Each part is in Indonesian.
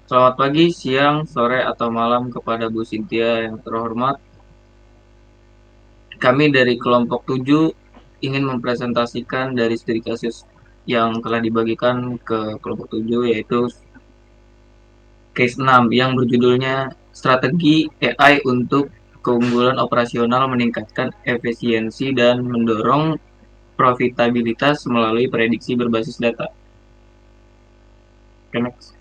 Selamat pagi, siang, sore, atau malam kepada Bu Cynthia yang terhormat. Kami dari kelompok 7 ingin mempresentasikan dari studi kasus yang telah dibagikan ke kelompok 7, yaitu case 6 yang berjudulnya Strategi AI untuk Keunggulan Operasional Meningkatkan Efisiensi dan Mendorong Profitabilitas Melalui Prediksi Berbasis Data. Oke, next.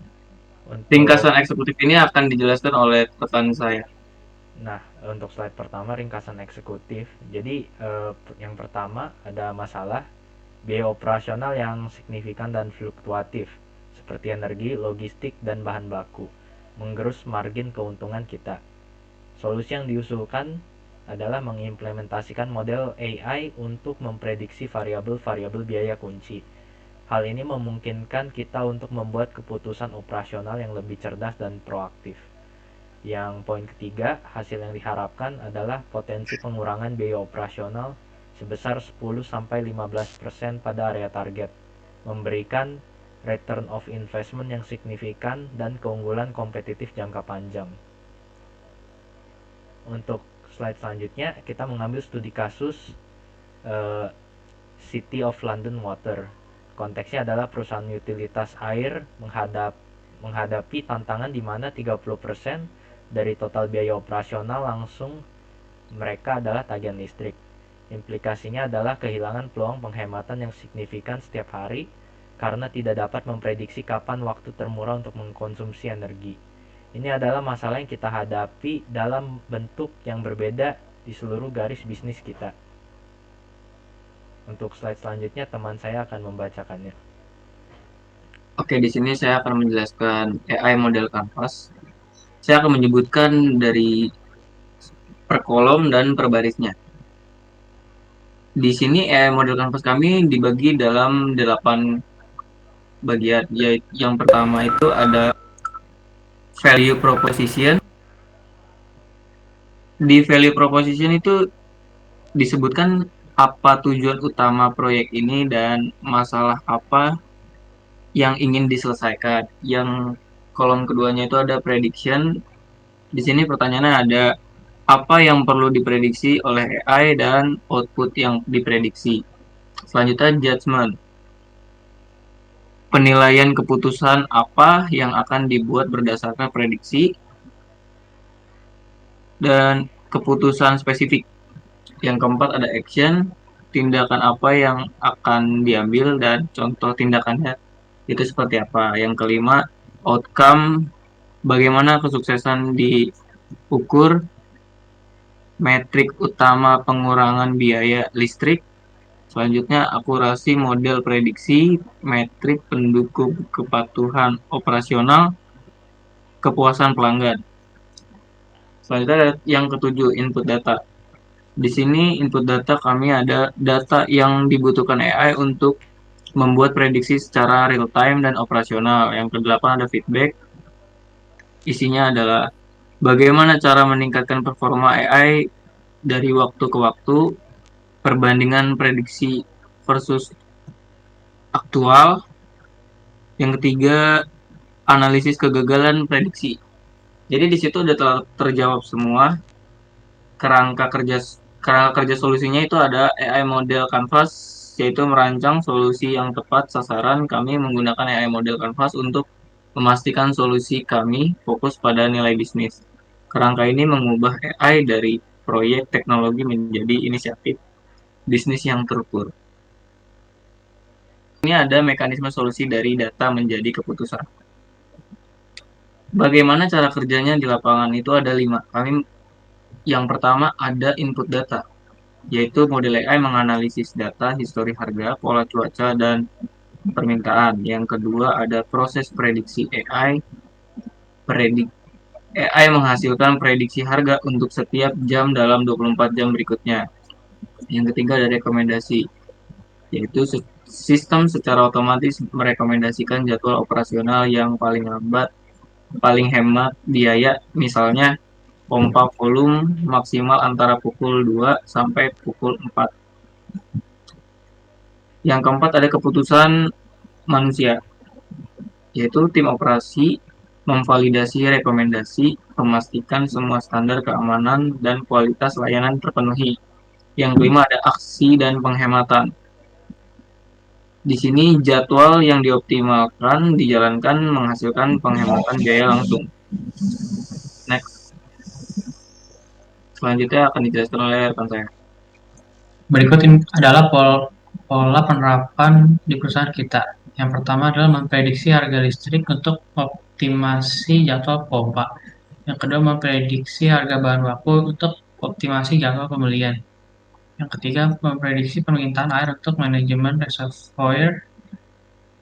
Untuk Ringkasan eksekutif ini akan dijelaskan oleh rekan saya. untuk slide pertama ringkasan eksekutif. Jadi yang pertama ada masalah biaya operasional yang signifikan dan fluktuatif seperti energi, logistik, dan bahan baku menggerus margin keuntungan kita. Solusi yang diusulkan adalah mengimplementasikan model AI untuk memprediksi variabel-variabel biaya kunci. Hal ini memungkinkan kita untuk membuat keputusan operasional yang lebih cerdas dan proaktif. Yang poin ketiga, hasil yang diharapkan adalah potensi pengurangan biaya operasional sebesar 10-15% pada area target, memberikan return of investment yang signifikan dan keunggulan kompetitif jangka panjang. Untuk slide selanjutnya, kita mengambil studi kasus eh, City of London Water. Konteksnya adalah perusahaan utilitas air menghadapi tantangan di mana 30% dari total biaya operasional langsung mereka adalah tagihan listrik. Implikasinya adalah kehilangan peluang penghematan yang signifikan setiap hari karena tidak dapat memprediksi kapan waktu termurah untuk mengkonsumsi energi. Ini adalah masalah yang kita hadapi dalam bentuk yang berbeda di seluruh garis bisnis kita. Untuk slide selanjutnya, teman saya akan membacakannya. Oke, di sini saya akan menjelaskan AI model Canvas. Saya akan menyebutkan dari per kolom dan per barisnya. Di sini AI model Canvas kami dibagi dalam 8 bagian. Yaitu yang pertama itu ada value proposition. Di value proposition itu disebutkan apa tujuan utama proyek ini dan masalah apa yang ingin diselesaikan. Yang kolom keduanya itu ada prediction. Di sini pertanyaannya ada apa yang perlu diprediksi oleh AI dan output yang diprediksi. Selanjutnya judgment. Penilaian keputusan apa yang akan dibuat berdasarkan prediksi dan keputusan spesifik. Yang keempat ada action, tindakan apa yang akan diambil dan contoh tindakannya itu seperti apa. Yang kelima, outcome, bagaimana kesuksesan diukur, metrik utama pengurangan biaya listrik. Selanjutnya, akurasi model prediksi, metrik pendukung kepatuhan operasional, kepuasan pelanggan. Selanjutnya ada yang ketujuh, input data. Di sini input data kami ada data yang dibutuhkan AI untuk membuat prediksi secara real time dan operasional. Yang kedelapan ada feedback. Isinya adalah bagaimana cara meningkatkan performa AI dari waktu ke waktu, perbandingan prediksi versus aktual. Yang ketiga, analisis kegagalan prediksi. Jadi di situ udah terjawab semua. Kerangka kerja kerangka kerja solusinya itu ada AI model Canvas, yaitu merancang solusi yang tepat sasaran. Kami menggunakan AI model Canvas untuk memastikan solusi kami fokus pada nilai bisnis. Kerangka ini mengubah AI dari proyek teknologi menjadi inisiatif bisnis yang terukur. Ini ada mekanisme solusi dari data menjadi keputusan. Bagaimana cara kerjanya di lapangan itu ada 5. Kami yang pertama ada input data, yaitu model AI menganalisis data, histori harga, pola cuaca, dan permintaan. Yang kedua ada proses prediksi AI. Predik AI menghasilkan prediksi harga untuk setiap jam dalam 24 jam berikutnya. Yang ketiga ada rekomendasi, yaitu sistem secara otomatis merekomendasikan jadwal operasional yang paling lambat, paling hemat biaya, misalnya pompa volume maksimal antara pukul 2 sampai pukul 4. Yang keempat ada keputusan manusia, yaitu tim operasi memvalidasi rekomendasi, memastikan semua standar keamanan dan kualitas layanan terpenuhi. Yang kelima ada aksi dan penghematan. Di sini jadwal yang dioptimalkan dijalankan menghasilkan penghematan biaya langsung. Next. Selanjutnya akan dijelaskan oleh rekan saya. Berikut ini adalah pola penerapan di perusahaan kita. Yang pertama adalah memprediksi harga listrik untuk optimasi jadwal pompa. Yang kedua memprediksi harga bahan baku untuk optimasi jadwal pembelian. Yang ketiga memprediksi permintaan air untuk manajemen reservoir.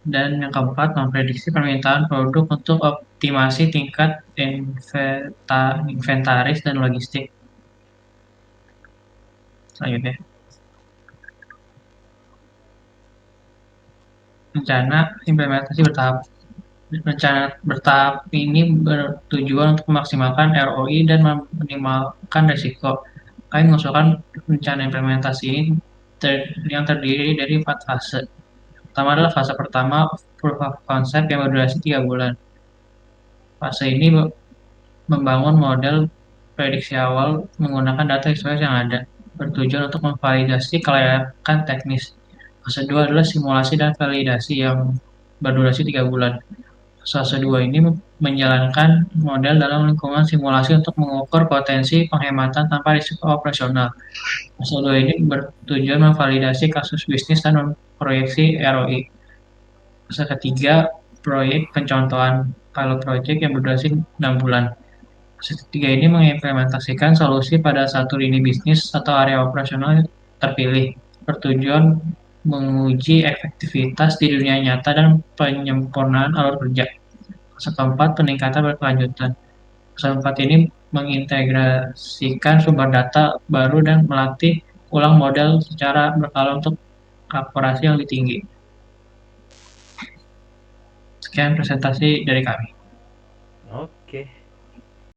Dan yang keempat memprediksi permintaan produk untuk optimasi tingkat inventaris dan logistik. Selanjutnya. Rencana implementasi bertahap. Rencana bertahap ini bertujuan untuk memaksimalkan ROI dan meminimalkan risiko. Kami mengusulkan rencana implementasi ini yang terdiri dari 4 fase. Pertama adalah fase pertama, proof of concept yang berdurasi 3 bulan. Fase ini membangun model prediksi awal menggunakan data historis yang ada, bertujuan untuk memvalidasi kelayakan teknis. Fase 2 adalah simulasi dan validasi yang berdurasi 3 bulan. Fase 2 ini menjalankan model dalam lingkungan simulasi untuk mengukur potensi penghematan tanpa risiko operasional. Fase 2 ini bertujuan memvalidasi kasus bisnis dan memproyeksi ROI. Fase ketiga, proyek pencontohan pilot project yang berdurasi 6 bulan. Fase ketiga ini mengimplementasikan solusi pada satu lini bisnis atau area operasional terpilih, bertujuan menguji efektivitas di dunia nyata dan penyempurnaan alur kerja. Fase keempat, peningkatan berkelanjutan. Fase keempat ini mengintegrasikan sumber data baru dan melatih ulang model secara berkala untuk akurasi yang lebih tinggi. Sekian presentasi dari kami. Oke.